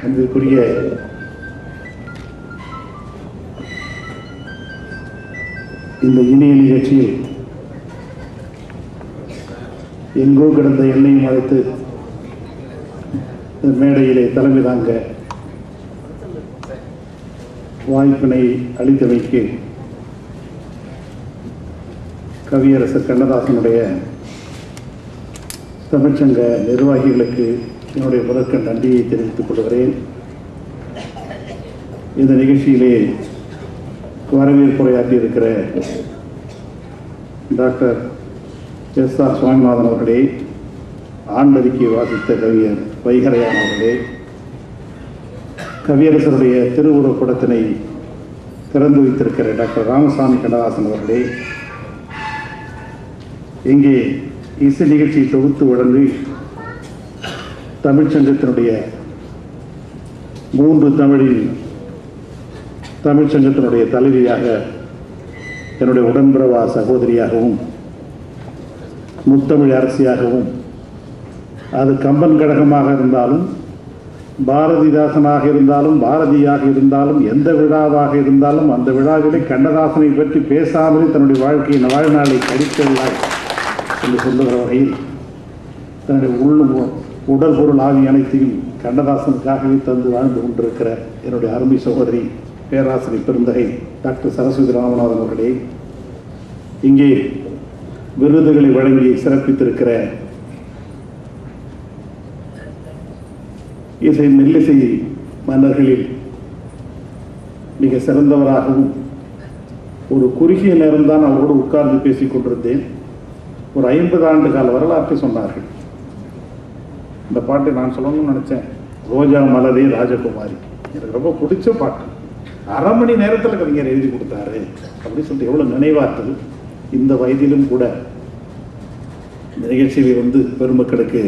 அன்பிற்குரிய இந்த இணைய நிகழ்ச்சியில் எங்கோ கிடந்த எண்ணெயும் அழைத்து மேடையிலே தலைமை தாங்க வாய்ப்பினை அளித்தமைக்கு கவியரசர் கண்ணதாசனுடைய தமிழ்ச்சங்க நிர்வாகிகளுக்கு என்னுடைய முதற்க நன்றியை தெரிவித்துக் கொள்கிறேன். இந்த நிகழ்ச்சியிலே வரவேற்புரையாற்றியிருக்கிற டாக்டர் எஸ்.ஆர். சுவாமிநாதன் அவர்களே, ஆண்டறிக்கை வாசித்த கவிஞர் வைகரையான் அவர்களே, கவியரசருடைய திருவுருவப் படத்தினை திறந்து வைத்திருக்கிற டாக்டர் ராமசாமி கண்ணதாசன் அவர்களே, இங்கே இசை நிகழ்ச்சியை தொகுத்து வழங்கி தமிழ்ச்சங்கத்தினுடைய 3 தமிழில் தமிழ்ச்சங்கத்தினுடைய தலைவியாக என்னுடைய உடன்பிறவா சகோதரியாகவும் முத்தமிழ் அரசியாகவும், அது கம்பன் கழகமாக இருந்தாலும் பாரதிதாசனாக இருந்தாலும் பாரதியாக இருந்தாலும் எந்த விழாவாக இருந்தாலும் அந்த விழாவிலே கண்ணதாசனை பற்றி பேசாமலே தன்னுடைய வாழ்க்கையின் வாழ்நாளை கழிக்கவில்லை என்று சொல்லுகிற வகையில் தன்னுடைய உடல் பொருள் ஆவி அனைத்தையும் கண்ணதாசனுக்காகவே தந்து வாழ்ந்து கொண்டிருக்கிற என்னுடைய அருமை சகோதரி பேராசிரியர் பெருந்தகை டாக்டர் சரஸ்வதி ராமநாதன் அவர்களே, இங்கே விருதுகளை வழங்கி சிறப்பித்திருக்கிற இசை மெல்லிசை மன்னர்களில் மிக சிறந்தவராகவும், ஒரு குறுகிய நேரம்தான் அவரோடு உட்கார்ந்து பேசிக் கொண்டிருந்தேன். ஒரு 50 ஆண்டு கால வரலாற்றை சொன்னார்கள். இந்த பாட்டை நான் சொல்லணும்னு நினச்சேன். ரோஜா மலரே ராஜகுமாரி எனக்கு ரொம்ப பிடிச்ச பாட்டு. 1/2 மணி நேரத்தில் கவிஞர் எழுதி கொடுத்தாரு அப்படின்னு சொல்லிட்டு எவ்வளோ நினைவாற்றல். இந்த வயதிலும் கூட இந்த நிகழ்ச்சியில் பெருமக்களுக்கு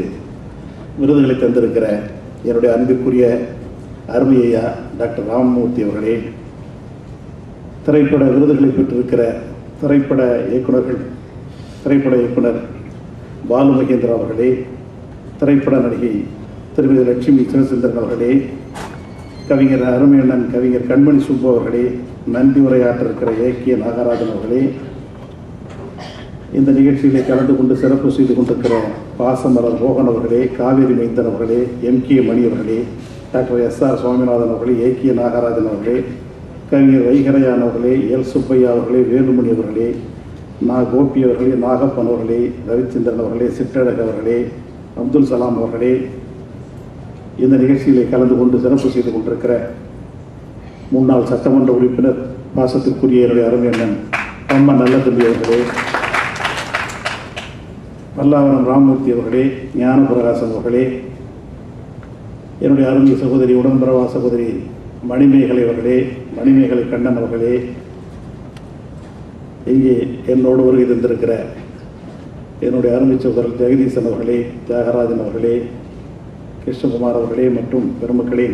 விருதுகளை தந்திருக்கிற என்னுடைய அன்பிற்குரிய அருமையா டாக்டர் ராமமூர்த்தி அவர்களே, திரைப்பட விருதுகளை பெற்றிருக்கிற திரைப்பட இயக்குனர் பாலு மகேந்திரா அவர்களே, திரைப்பட நடிகை திருமதி லட்சுமி சிவசுந்தரன் அவர்களே, கவிஞர் அருமையண்ணன் கவிஞர் கண்மணி சுப்பு அவர்களே, நன்றி உரையாற்ற இருக்கிற ஏக்கிய நாகராஜன் அவர்களே, இந்த நிகழ்ச்சியிலே கலந்து கொண்டு சிறப்பு செய்து கொண்டிருக்கிற பாசமலர் மோகன் அவர்களே, காவேரி மைந்தன் அவர்களே, எம்.கே. மணி அவர்களே, டாக்டர் எஸ்.ஆர். சுவாமிநாதன் அவர்களே, ஏக்கிய நாகராஜன் அவர்களே, கவிஞர் வைகரையான் அவர்களே, எல். சுப்பையா அவர்களே, வேலுமணி அவர்களே, கோபி அவர்களே, நாகப்பன் அவர்களே, ரவிச்சந்திரன் அவர்களே, சிற்றழகு அவர்களே, அப்துல் சலாம் அவர்களே, இந்த நிகழ்ச்சியிலே கலந்து கொண்டு சிறப்பு செய்து கொண்டிருக்கிற முன்னாள் சட்டமன்ற உறுப்பினர் பாசத்திற்குரிய என்னுடைய அருமையண்ணன் அம்மா நல்லதம்பி அவர்களே, பல்லாவரம் ராமமூர்த்தி அவர்களே, ஞான பிரகாசம் அவர்களே, என்னுடைய அருமை சகோதரி உடன்பிறவா சகோதரி மணிமேகலை அவர்களே, மணிமேகலை கண்ணன் அவர்களே, இங்கே என்னோடு வருகை தந்திருக்கிற என்னுடைய அருமை சகோதரர் ஜெகதீசன் அவர்களே, தியாகராஜன் அவர்களே, கிருஷ்ணகுமார் அவர்களே மற்றும் பெருமக்களே,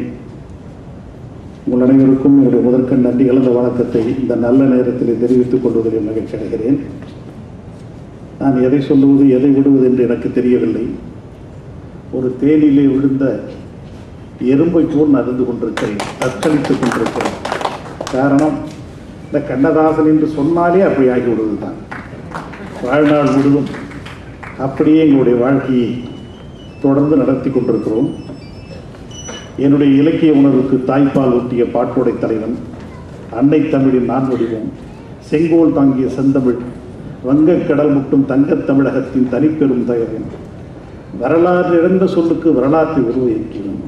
உங்கள் அனைவருக்கும் என்னுடைய முதற்கண் நன்றி கலந்த வணக்கத்தை இந்த நல்ல நேரத்தில் தெரிவித்துக் கொள்வதில் மகிழ்ச்சி அடைகிறேன். நான் எதை சொல்லுவது எதை விடுவது என்று எனக்கு தெரியவில்லை. ஒரு தேனிலே விழுந்த எறும்பை போல் நடந்து கொண்டிருக்கிறேன், தத்தளித்துக் கொண்டிருக்கிறேன். காரணம், இந்த கண்ணதாசன் என்று சொன்னாலே அப்படி ஆகிவிடுவது தான். வாழ்நாள் முழுதும் அப்படியே எங்களுடைய வாழ்க்கையை தொடர்ந்து நடத்தி கொண்டிருக்கிறோம். என்னுடைய இலக்கிய உணர்வுக்கு தாய்ப்பால் ஊட்டிய பாட்டோடை தலைவன், அன்னை தமிழின் நான் வடிவம், செங்கோல் தாங்கிய செந்தமிழ், வங்கக்கடல் முட்டும் தங்கத் தமிழகத்தின் தனிப்பெரும் தயவன், வரலாறு இழந்த சொல்லுக்கு வரலாற்றை உருவாக்கியவன்,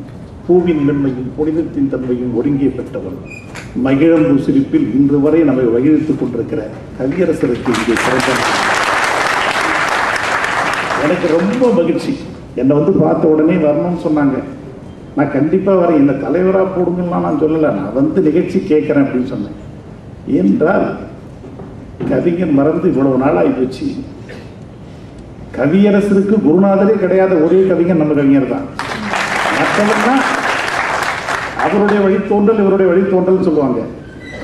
பூவின் மென்மையும் புனிதத்தின் தன்மையும் ஒருங்கே பெற்றவன், மகிழம்பு சிரிப்பில் இன்று வரை நம்மை வகிழ்த்துக் கொண்டிருக்கிற கவியரசருக்கு இங்கே சிறந்த. எனக்கு ரொம்ப மகிழ்ச்சி. என்னை பார்த்த உடனே வரணும்னு சொன்னாங்க. நான் கண்டிப்பாக வரேன், என்னை தலைவராக போடுங்கலாம் நான் சொல்லலை, நான் நிகழ்ச்சி கேட்குறேன் அப்படின்னு சொன்னேன். ஏனென்றால் கவிஞர் மறந்து இவ்வளவு நாளாகி போச்சு. கவியரசருக்கு குருநாதரே கிடையாத ஒரே கவிஞர் நம்ம கவிஞர் தான். மற்றவர்கள் அவருடைய வழித்தோன்றல் இவருடைய வழித்தோன்றல் சொல்லுவாங்க.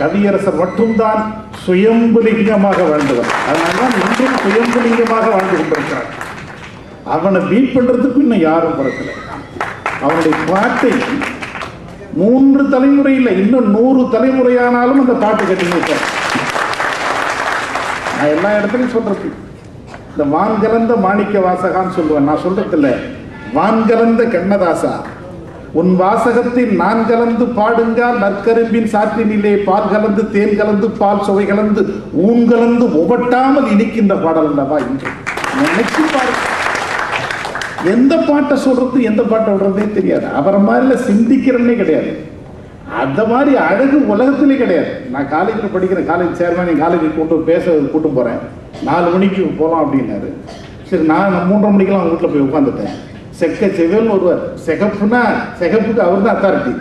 கவியரசர் மட்டும்தான் சுயம்புலிங்கமாக வாழ்ந்தவர். அதனால்தான் இன்றும் சுயம்புலிங்கமாக வாழ்ந்து கொண்டிருக்கிறார். அவனை பீட் பண்றதுக்கு இன்னும் யாரும் பிறக்கல. அவனுடைய பாட்டை 3 தலைமுறை இல்லை, இன்னும் 100 தலைமுறையானாலும் அந்த பாட்டு கட்டிங்க. நான் எல்லா இடத்துலையும் சொல்றது, இந்த வான்கலந்த மாணிக்க வாசகான்னு சொல்லுவேன். நான் சொல்றது இல்லை, வான்கலந்த கண்ணதாசா, உன் வாசகத்தில் நான் கலந்து பாடுங்கால் நற்கரும்பின் சாற்றினிலே பால் கலந்து தேன் கலந்து பால் சுவை கலந்து ஊன் கலந்து உபட்டாமல் இனிக்கின்ற பாடல் அல்லவா என்று நினைச்சு பாரு. எந்த பாட்டை சொல்றது எந்த பாட்டை விடுறதே தெரியாது. அவரை மாதிரில சிந்திக்கிறன்னே கிடையாது. அந்த மாதிரி அழகு உலகத்திலே கிடையாது. நான் காலேஜில் படிக்கிறேன், காலேஜ் சேர்மேன், காலேஜுக்கு கூட்டு போகிறேன். 4 மணிக்கு போகலாம் அப்படின்னாரு. சரி, நான் 3:30 மணிக்கெல்லாம் அவங்க வீட்டில் போய் உட்காந்துட்டேன். செக்க செவல்னு ஒருவர், சிகப்புனா சிகப்புக்கு அவர் தான் அத்தாரிட்டி.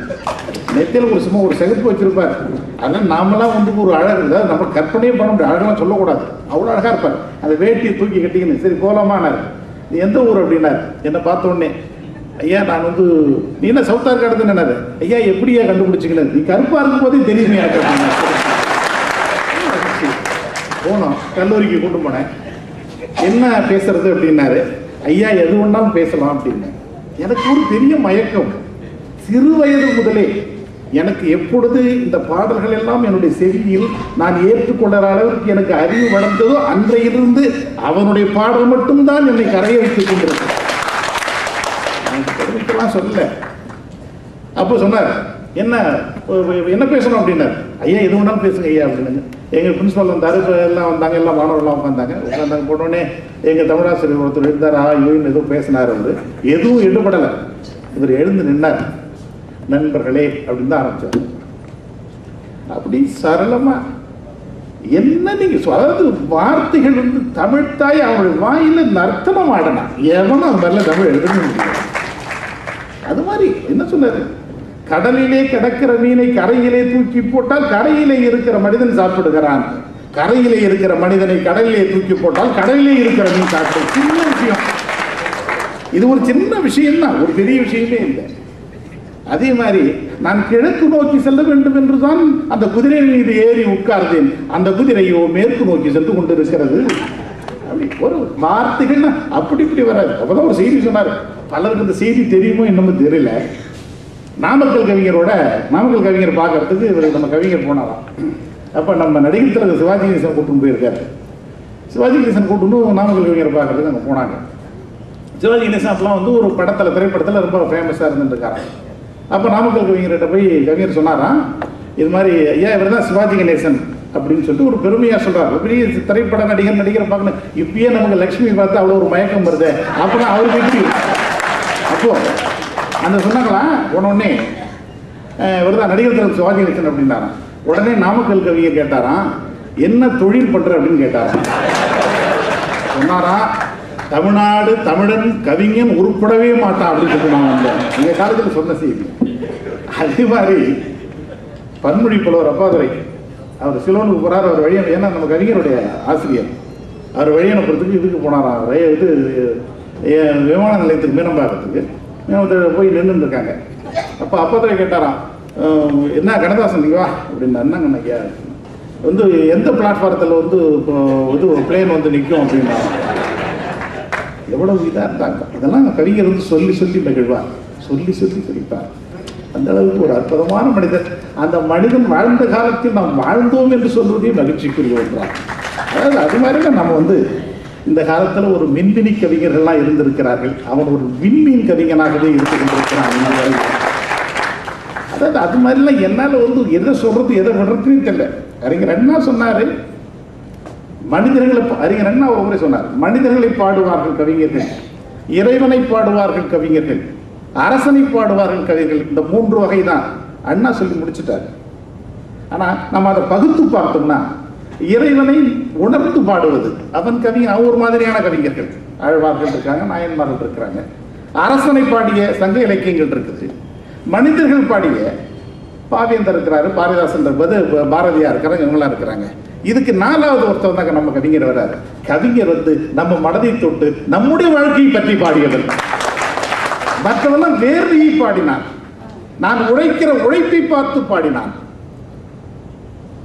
நெத்தியில் ஒரு சும்மா ஒரு சிகப்பு வச்சிருப்பார். அதனால் நாமெல்லாம் வந்து ஒரு அழகு, அதாவது நம்ம கற்பனையே பண்ண முடியாது, அழகெல்லாம் சொல்லக்கூடாது, அவ்வளோ அழகாக இருப்பார். அந்த வேட்டியை தூக்கி கட்டிக்கணும். சரி போகலாமான்னாரு. நீ எந்த ஊர் அப்படின்னாரு. என்னை பார்த்த உடனே, ஐயா நான் வந்து, நீ என்ன சவுத் ஆர்காடு என்னது? ஐயா எப்படியா கண்டுபிடிச்சிக்கல, நீ கருப்பாக இருக்கும் போதே தெரியுமே. போனோம், கல்லூரிக்கு கூட்டு போனேன். என்ன பேசுறது அப்படின்னாரு. ஐயா எது ஒன்றாலும் பேசலாம் அப்படின்னு. எனக்கு ஒரு பெரிய மயக்கம். சிறு வயது முதலே எனக்கு எப்பொழுது இந்த பாடல்கள் எல்லாம் என்னுடைய செவியில் நான் ஏற்றுக்கொள்கிற அளவுக்கு எனக்கு அறிவு வளர்ந்ததோ அன்றையிலிருந்து அவனுடைய பாடல் மட்டும்தான் என்னை கரைய வைத்துக் கொண்டிருக்கிறேன். சொல்ல அப்போ சொன்னார், என்ன பேசணும் அப்படின்னாரு. ஐயா எது ஒன்றாலும் பேசுங்க ஐயா அப்படின்னு. எங்கள் பிரின்சிபால் வந்தார், எல்லாம் வந்தாங்க, எல்லாம் மாணவர்கள்லாம் உட்காந்தாங்க. போனோடனே எங்கள் தமிழாசிரியர் ஒருத்தர் எழுந்தார், யோன்னு ஏதோ பேசினார். அவர் எதுவும் எடுபடலை. இவர் எழுந்து நின்னார். நண்பர்களே அப்படின்னு தான் ஆரம்பிச்சார். அப்படி சரளமா என்ன நீங்க, அதாவது வார்த்தைகள் வந்து தமிழ் தாய் அவனுடைய வாயில நர்த்தனம் ஆடனா, எவனும் அது மாதிரில தமிழ் எழுத முடியாது. அது மாதிரி என்ன சொன்னாரு, கடலிலே கிடக்கிற மீனை கரையிலே தூக்கி போட்டால் கரையிலே இருக்கிற மனிதன் சாப்பிடுகிறான், கரையிலே இருக்கிற மனிதனை கடலிலே தூக்கி போட்டால் கடலிலே இருக்கிற மீன் சாப்பிடும். சின்ன விஷயம் இது, ஒரு சின்ன விஷயம் தான், ஒரு பெரிய விஷயமே இல்லை. அதே மாதிரி நான் கிழக்கு நோக்கி செல்ல வேண்டும் என்றுதான் அந்த குதிரை மீது ஏறி உட்கார்ந்தேன். அந்த குதிரையோ மேற்கு நோக்கி சென்று கொண்டிருக்கிறது. அப்படி ஒரு வார்த்தைகள் அப்படி இப்படி வராது. அப்பதான் ஒரு செய்தி சொன்னார். பலருக்கு இந்த செய்தி தெரியுமோ இன்னமும் தெரியல. நாமக்கல் கவிஞர் பார்க்கறதுக்கு இவர் நம்ம கவிஞர் போனாராம். அப்போ நம்ம நடிகர் திலகம் சிவாஜி கணேசன் கூட்டு போயிருக்காரு. சிவாஜி கணேசன் கூட்டு நாமக்கல் கவிஞரை பார்க்கறதுக்கு அங்கே போனாங்க. சிவாஜி கணேசன் அப்பெல்லாம் வந்து ஒரு திரைப்படத்தில் ரொம்ப ஃபேமஸாக இருந்துருக்காரு. அப்போ நாமக்கல் கவிஞர்கிட்ட போய் கவிஞர் சொன்னாராம், இது மாதிரி ஐயா இவர் தான் சிவாஜி கணேசன் அப்படின்னு சொல்லிட்டு ஒரு பெருமையாக சொல்கிறார். பெரிய திரைப்பட நடிகரை பார்க்கணும். இப்பயே நமக்கு லக்ஷ்மி பார்த்து அவ்வளோ ஒரு மயக்கம் வருது அப்படின்னா அவருக்கு எப்படி. அப்போ அந்த சொன்னாங்களா, உடனே இவர் தான் நடிகர் திலகம் சிவாஜி கணேசன் அப்படின்னாராம். உடனே நாமக்கல் கவிஞர் கேட்டாராம், என்ன தொழில் பண்ற அப்படின்னு கேட்டாராம். சொன்னாரா, தமிழ்நாடு தமிழன் கவிஞன் உருப்படவே மாட்டான் அப்படின்னு சொல்லிட்டு நான் வந்தேன். எங்க காலத்தில் சொன்ன செய்தி. அதே மாதிரி பன்மொழி புலவர் அப்பாதுரை அவர் சிலோனுக்கு போறார். அவர் வழியான, ஏன்னா நம்ம கவிஞருடைய ஆசிரியர், அவர் வழியனுப்புறதுக்கு இதுக்கு போனாராம், இது விமான நிலையத்துக்கு மீனம்பாக்கத்துக்கு. மீனத்தில் போய் நின்று இருக்காங்க. அப்போ அப்பாதுரை கேட்டாராம், என்ன கண்ணதாசன் நீங்க வா அப்படின்னா. என்னங்க ஐயா வந்து எந்த பிளாட்ஃபாரத்தில் வந்து இது பிளேன் வந்து நிற்கும் அப்படின்னா. எவ்வளவு இதாக இருந்தாங்க. இதெல்லாம் கவிஞர் வந்து சொல்லி சொல்லி மகிழ்வார், சொல்லி சொல்லிப்பார். அந்த அளவுக்கு ஒரு அற்புதமான மனிதர். அந்த மனிதன் வாழ்ந்த காலத்தில் நாம் வாழ்ந்தோம் என்று சொல்வதே மகிழ்ச்சிக்குரிய ஒன்றார். அதாவது அது மாதிரி நம்ம வந்து இந்த காலத்தில் ஒரு மின்மினி கவிஞர்கள்லாம் இருந்திருக்கிறார்கள். அவன் ஒரு விண்மீன் கவிஞனாகவே இருந்து கொண்டிருக்கிறான். அதாவது அது மாதிரிலாம் என்னால் வந்து எதை சொல்றது எதை விடுறதுன்னு தெரியல. அறிஞர் அண்ணா சொன்னாரு, மனிதர்களை, அறிஞர் அண்ணா ஒவ்வொரு சொன்னார், மனிதர்களை பாடுவார்கள் கவிஞர்கள், இறைவனை பாடுவார்கள் கவிஞர்கள், அரசனை பாடுவார்கள் கவிஞர்கள். இந்த 3 வகை தான் அண்ணா சொல்லி முடிச்சுட்டார். ஆனால் நம்ம அதை பகுத்து பார்த்தோம்னா, இறைவனை உணர்ந்து பாடுவது அவன் கவிஞர், அவன் ஒரு மாதிரியான கவிஞர்கள், ஆழ்வார்கள் இருக்காங்க, நாயன்மார்கள் இருக்கிறாங்க. அரசனை பாடிய சங்க இலக்கியங்கள் இருக்குது. மனிதர்கள் பாடிய பாவேந்தர் இருக்கிறாரு, பாரதிதாசன், பாரதியார் இருக்கிறாங்க, இவங்களாம் இருக்கிறாங்க. இதுக்கு 4வது ஒருத்தர் தாங்க நம்ம கவிஞர் வர்றாரு. கவிஞர் வந்து நம்ம மனதை தொட்டு நம்முடைய வாழ்க்கையை பற்றி பாடியவர். மற்றவெல்லாம் வேர்வையை பாடினான், நான் உழைக்கிற உழைப்பை பார்த்து பாடினான்.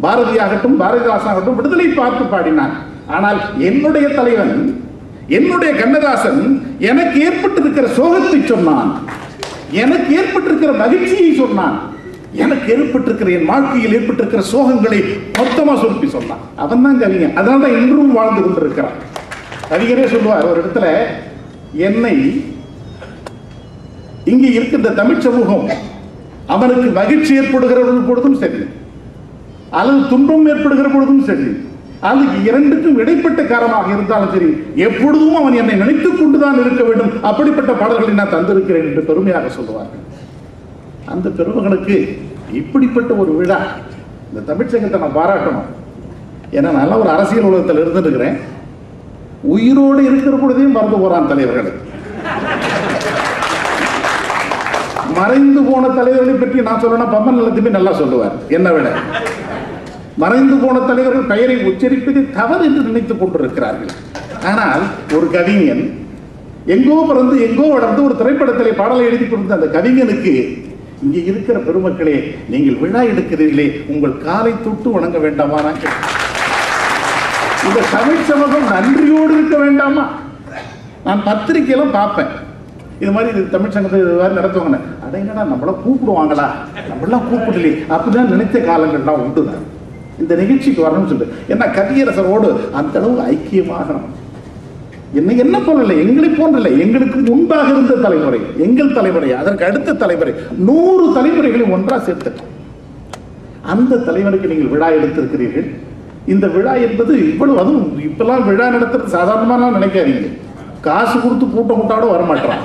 பாரதியாகட்டும் பாரதிதாசனாகட்டும் விடுதலை பார்த்து பாடினான். ஆனால் என்னுடைய தலைவன், என்னுடைய கண்ணதாசன் எனக்கு ஏற்பட்டிருக்கிற சோகத்தை சொன்னான், எனக்கு ஏற்பட்டிருக்கிற மகிழ்ச்சியை சொன்னான். எனக்கு ஏற்பட்டிருக்கிற என் வாழ்க்கையில் ஏற்பட்டிருக்கிற சோகங்களை மொத்தமா சுருப்பி சொன்னான். அவன் தான் கவிஞன். அதனால தான் இன்றும் வாழ்ந்து கொண்டிருக்கிறான். கவிஞரே சொல்லுவார் ஒரு இடத்துல, என்னை இங்கே இருக்கின்ற தமிழ் சமூகம் அவனுக்கு மகிழ்ச்சி ஏற்படுகிற பொழுதும் சரி, அல்லது துன்பம் ஏற்படுகிற பொழுதும் சரி, அது இரண்டுக்கும் இடைப்பட்ட காரணமாக இருந்தாலும் சரி, எப்பொழுதும் அவன் என்னை நினைத்துக் கொண்டுதான் இருக்க வேண்டும். அப்படிப்பட்ட பாடல்களை நான் தந்திருக்கிறேன் என்று பெருமையாக சொல்லுவார்கள். அந்த பெருமகனுக்கு இப்படிப்பட்ட ஒரு விழா, இந்த தமிழ்ச்சங்கத்தை நான் பாராட்டணும். ஏன்னா நல்ல ஒரு அரசியல் உலகத்தில் இருந்துருக்கிறேன். உயிரோடு இருக்கிற பொழுதையும் மறந்து போறான் தலைவர்களை. மறைந்து போன தலைவர்களை பற்றி நான் சொல்லணும், பம்மன் நிலத்துமே நல்லா சொல்லுவார் என்ன விட. மறைந்து போன தலைவர்கள் பெயரை உச்சரிப்பது தவறு என்று நினைத்துக் கொண்டிருக்கிறார்கள். ஆனால் ஒரு கவிஞன் எங்கோ பிறந்து எங்கோ வளர்ந்து ஒரு திரைப்படத்திலே பாடலை எழுதி கொடுத்த அந்த கவிஞனுக்கு இங்கே இருக்கிற பெருமக்களே, நீங்கள் விழா எடுக்கிறீர்களே, உங்கள் காலை தொட்டு வணங்க வேண்டாமா? இந்த தமிழ் சமூகம் நன்றியோடு இருக்க வேண்டாமா? நான் பத்திரிகையெல்லாம் பார்ப்பேன், இது மாதிரி தமிழ் சங்கத்தை இது மாதிரி நடத்துவாங்க. அடைங்கடா நம்மள கூப்பிடுவாங்களா, நம்மளாம் கூப்பிடலையே அப்படிதான் நினைத்த காலங்கள்லாம் உண்டுதான். இந்த நிகழ்ச்சிக்கு வரணும்னு சொல்லிட்டு, ஏன்னா கவியரசரோடு அந்த அளவு ஐக்கியமாக என்ன போல எங்களை போன்றஇல்லை, எங்களுக்கு முன்பாக இருந்த தலைமுறை, எங்கள் தலைமுறை, அதற்கு அடுத்த தலைமுறை, 100 தலைமுறைகளை ஒன்றா சேர்த்து அந்த தலைவருக்கு நீங்கள் விழா எடுத்திருக்கிறீர்கள். இந்த விழா என்பது இவ்வளவு, அதுவும் இப்பெல்லாம் விழா நடத்துறது சாதாரணமாக நினைக்காதீங்க. காசு கொடுத்து கூட்டம் கூட்டாட வரமாட்டோம்.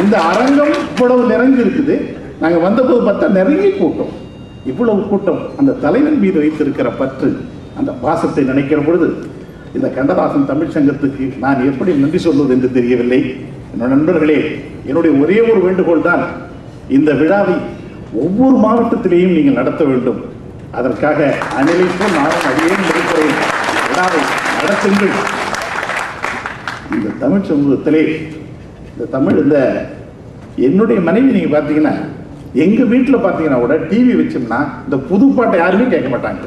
இந்த அரங்கம் இவ்வளவு நிறைஞ்சு இருக்குது. நாங்கள் வந்தபோது பார்த்தா நிறைய கூட்டம், இவ்வளவு கூட்டம். அந்த தலைவன் மீது வைத்திருக்கிற பற்று, அந்த பாசத்தை நினைக்கிற பொழுது இந்த கண்ணதாசன் தமிழ் சங்கத்துக்கு நான் எப்படி நன்றி சொல்வது என்று தெரியவில்லை. என்னோட நண்பர்களே, என்னுடைய ஒரே ஒரு வேண்டுகோள் தான், இந்த விழாவை ஒவ்வொரு மாவட்டத்திலேயும் நீங்கள் நடத்த வேண்டும். அதற்காக அணிலைக்கும் நானும் அடியேன் இருக்கிறேன். விழாவை நடத்துங்கள். இந்த தமிழ் சமூகத்திலே இந்த தமிழ், இந்த என்னுடைய மனைவி நீங்க பார்த்தீங்கன்னா, எங்க வீட்டில் பார்த்தீங்கன்னா கூட டிவி வச்சோம்னா இந்த புது பாட்டை யாருமே கேட்க மாட்டாங்க.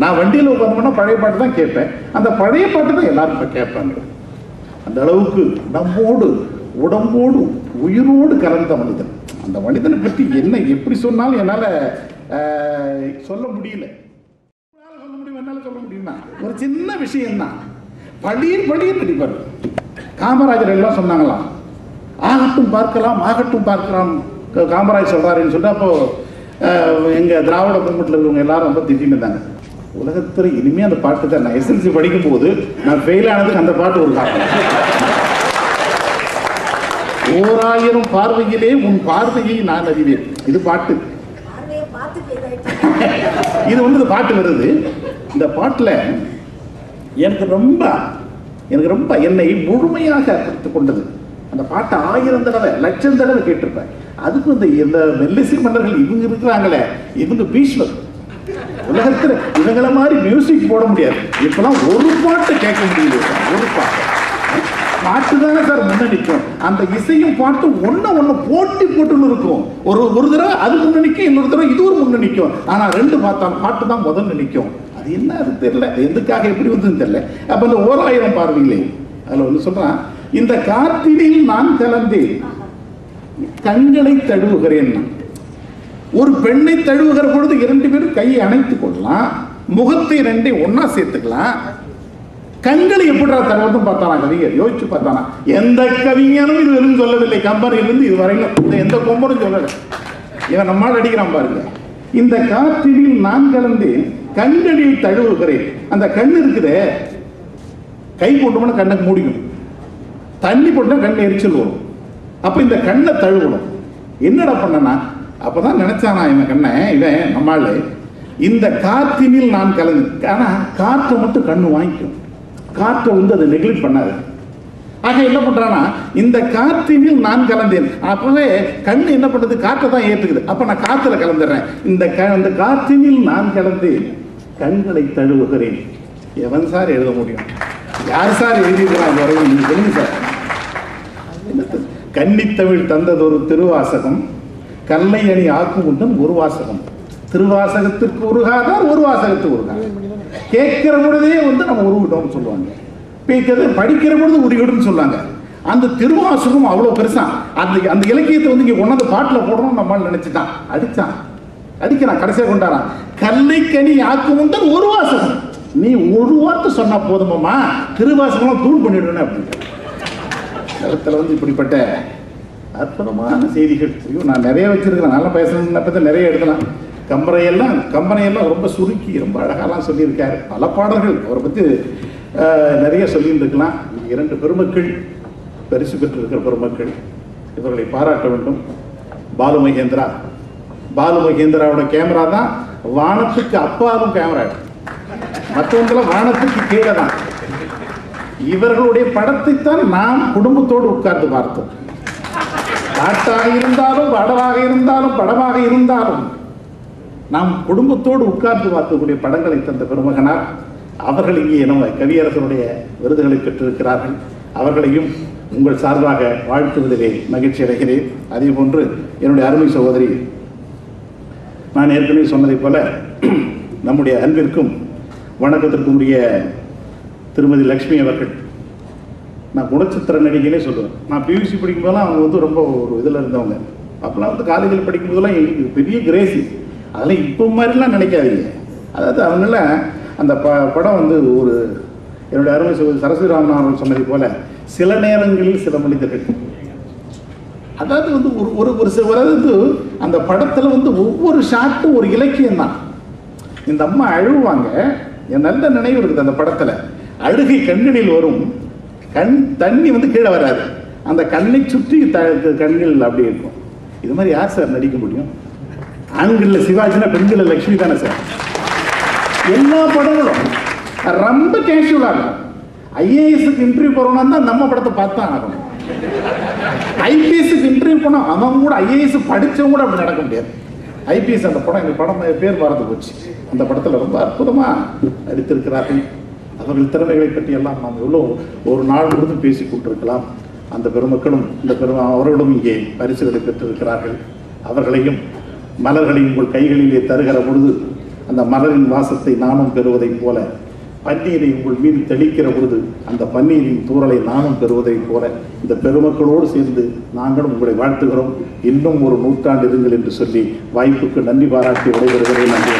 நான் வண்டியில் உட்காந்தோம்னா பழைய பாட்டு தான் கேட்பேன். அந்த பழைய பாட்டு தான் எல்லாரும் இப்போ கேட்பாங்க. அந்த அளவுக்கு நம்மோடு உடம்போடு உயிரோடு கலந்த மனிதன். அந்த மனிதனை பற்றி என்ன எப்படி சொன்னாலும் என்னால் சொல்ல முடியல. சொல்ல முடியும், என்னால் சொல்ல முடியுமா? ஒரு சின்ன விஷயம் தான். படியின் நடிப்பார். காமராஜர் எல்லாம் சொன்னாங்களாம், ஆகட்டும் பார்க்கலாம், ஆகட்டும் பார்க்கலாம் காமராஜர் சொல்றாருன்னு சொல்லிட்டு, அப்போ எங்கள் திராவிட குடும்பத்தில் இருக்கிறவங்க எல்லாரும் ரொம்ப திட்டின்னு இருந்தாங்க. உலகத்தில் இனிமே அந்த பாட்டு தான். நான் எஸ்எல்சி படிக்கும் போது நான் ஃபெயில் ஆனதுக்கு அந்த பாட்டு ஒரு காரணம். 1000 பார்வையிலே உன் பார்வையை நான் அறிவேன். இது பாட்டு. இது வந்து பாட்டு வருது. இந்த பாட்டுல எனக்கு ரொம்ப என்னை முழுமையாக கற்றுக் கொண்டது. அந்த பாட்டை 1000 தடவை 1,00,000 தடவை கேட்டிருப்பேன். அதுக்கு இந்த மெல்லிசை மன்னர்கள் இவங்க இருக்கிறாங்களே, இவங்க பீஷ்மர். உலகத்தில் இவங்களை மாதிரி மியூசிக் போட முடியாது. இப்பெல்லாம் ஒரு பாட்டு கேட்க முடியல. ஒரு பாட்டு தானே சார் முன்னணிக்கும். அந்த இசையும் பாட்டு ஒன்று போட்டுன்னு இருக்கும். ஒரு தடவை அது முன்னணிக்கும், இன்னொரு தடவை இது ஒரு முன்னணிக்கும். ஆனால் 2 பாட்டு தான் முதல்ல நிற்கும். அது என்ன, அது தெரியல, எதுக்காக எப்படி வந்ததுன்னு தெரியல. அப்போ இந்த 1000 பார்வையிலே அதில் ஒன்று சொல்றான், இந்த காற்றினில் நான் கலந்தேன் கண்களை தழுவுகிறேன். ஒரு பெண்ணை தழுவுகிற பொழுது 2 பேரும் கையை அணைத்துக் கொள்ளலாம், முகத்தை 2 ஒன்னா சேர்த்துக்கலாம். கண்களை எப்படிடா தருவதும் பார்த்தானா கவிஞர்? யோசிச்சு பார்த்தானா? எந்த கவிஞனும் இது எதுவும் சொல்லவில்லை. கம்பனிலிருந்து இது வரைக்கும் எந்த கொம்பனும் சொல்லலை. இவன் நம்மால் அடிக்கிறான் பாருங்க. இந்த காற்றினில் நான் கலந்தேன் கண்களில் தழுவுகிறேன். அந்த கண் இருக்குதே, கை போட்டோம்னா கண்ணை மூடிக்கணும், தண்ணி போட்டோம்னா கண் எரிச்சல் வரும். அப்ப இந்த கண்ணை தழுவணும். என்னடா பண்ணனா? அப்பதான் நினைச்சானா இவன் கண்ணை, இவன் நம்மால இந்த காற்றினில் நான் கலந்து. ஆனா காற்றை மட்டும் கண்ணு வாங்கிக்கும், காற்றை வந்து அதை நெக்லெக்ட் பண்ணாது. ஆக என்ன பண்றானா, இந்த காற்றினில் நான் கலந்தேன். அப்பவே கண்ணு என்ன பண்ணுது? காற்றை தான் ஏற்றுக்குது. அப்ப நான் காத்துல கலந்துடுறேன். இந்த காற்றினில் நான் கலந்தேன் கண்களை தழுவுகிறேன். எவன் சார் எழுத முடியும்? யார் சார் எழுதியிருக்கிறான் வரையும்? நீங்க சொல்லுங்க சார். கன்னித்தமிழ் தந்ததொரு திருவாசகம், கல்லை அணி ஆக்கும் உண்டன் ஒரு வாசகம். திருவாசகத்திற்கு உருகாதான் ஒரு வாசகத்துக்கு உருகாது. கேட்கிற பொழுதே வந்து நம்ம உருவிட்டோம்னு சொல்லுவாங்க, படிக்கிற பொழுது உருவிடும் சொல்லுவாங்க. அந்த திருவாசகம் அவ்வளோ பெருசா. அந்த இலக்கியத்தை வந்து இங்கே கொண்டாந்து பாட்டில் போடணும்னு நம்மளால் நினைச்சுட்டான். அடிக்கிறான், கடைசியாக கொண்டாரான். கல்லைக்கனி ஆக்குமுந்தன் ஒரு வாசகம், நீ ஒரு வார்த்தை சொன்னா போதுமாம்மா, திருவாசகம் தூள் பண்ணிடுவேன் அப்படின்னு. இடத்துல வந்து இப்படிப்பட்ட அற்புதமான செய்திகள். நான் நிறைய வச்சிருக்கிறேன், நல்லா பேசணும்னு பற்றி நிறைய எழுதலாம். கம்பனையெல்லாம் ரொம்ப சுருக்கி ரொம்ப அழகாலாம் சொல்லியிருக்காரு. பல பாடல்கள் அவரை பற்றி நிறைய சொல்லியிருந்துக்கலாம். 2 பெருமக்கள், பரிசு பெற்றிருக்கிற பெருமக்கள், இவர்களை பாராட்ட வேண்டும். பாலு மகேந்திராவோட கேமரா தான் வானத்துக்கு அப்பாலும் கேமரா, மற்றவங்களாம் வானத்துக்கு கீழே தான். இவர்களுடைய படத்தைத்தான் நாம் குடும்பத்தோடு உட்கார்ந்து பார்த்தோம். பாட்டாக இருந்தாலும் பாடலாக இருந்தாலும் படமாக இருந்தாலும் நாம் குடும்பத்தோடு உட்கார்ந்து பார்க்கக்கூடிய படங்களை தந்த பெருமகனார் அவர்கள் இங்கே நம்ம கவியரசனுடைய விருதுகளை பெற்றிருக்கிறார்கள். அவர்களையும் உங்கள் சார்பாக வாழ்த்துவதிலே மகிழ்ச்சி அடைகிறேன். அதே போன்று என்னுடைய அருமை சகோதரி, நான் ஏற்கனவே சொன்னதைப் போல நம்முடைய அன்பிற்கும் வணக்கத்திற்கும் உரிய திருமதி லக்ஷ்மி அவர்கள், நான் குணச்சித்திர நடிகையிலே சொல்லுவேன். நான் பியூசி படிக்கும்போதெல்லாம் அவங்க வந்து ரொம்ப ஒரு இதில் இருந்தவங்க. அப்போலாம் வந்து காலேஜில் படிக்கும்போதெல்லாம் எங்களுக்கு பெரிய கிரேசி. அதெல்லாம் இப்போ மாதிரிலாம் நினைக்காதீங்க. அதாவது அவங்கள அந்த படம் வந்து ஒரு என்னுடைய அருமை சரஸ்வதி ராமன் அவர்கள் சொன்னதை போல சில நேரங்களில் சில மனிதர்கள், அதாவது வந்து ஒரு அந்த படத்தில் வந்து ஒவ்வொரு ஷாட்டும் ஒரு இலக்கியம் தான். இந்த அம்மா அழுவாங்க, என் நல்ல நினைவு இருக்குது. அந்த படத்தில் அழுகை கண்களில் வரும், தண்ணி வந்து கீழே வராது, அந்த கண்ணை சுற்றி கண்கள் அப்படி இருக்கும். இது மாதிரி யார் சார் நடிக்க முடியும்? ஆண்களில் சிவாஜினா பெண்களில் லட்சுமி தானே சார். எல்லா படங்களும் ரொம்ப கேஷுவலாக இருக்கும். ஐஏஎஸ்க்கு இன்டர்வியூ போகிறோம்னா தான் நம்ம படத்தை பார்த்து தான் ஆகணும். ஐபிஎஸ்க்கு இன்டர்வியூ போனால் அவன் கூட ஐஏஎஸ் படித்தவங்க கூட அப்படி நடக்க முடியாது. ஐபிஎஸ் அந்த படம், எங்கள் படம் பேர் மறந்து போச்சு. அந்த படத்தில் ரொம்ப அற்புதமாக நடித்திருக்கிறார்கள். அவர்கள் திறமைகளை பற்றி எல்லாம் நாம் எவ்வளோ ஒரு நாள் முழுதும் பேசி கொண்டிருக்கலாம். அந்த பெருமக்களும் அவர்களும் இங்கே பரிசுகளை பெற்றிருக்கிறார்கள். அவர்களையும் மலர்களையும் உங்கள் கைகளிலே தருகிற பொழுது அந்த மலரின் வாசத்தை நானும் பெறுவதைப் போல, பன்னீரை உங்கள் மீது தெளிக்கிற பொழுது அந்த பன்னீரின் தூறலை நானும் பெறுவதைப் போல இந்த பெருமக்களோடு சேர்ந்து நாங்களும் உங்களை வாழ்த்துகிறோம். இன்னும் ஒரு 100 ஆண்டு இருங்கள் என்று சொல்லி வாய்ப்புக்கு நன்றி பாராட்டி விடைபெறுகிறேன். நன்றி.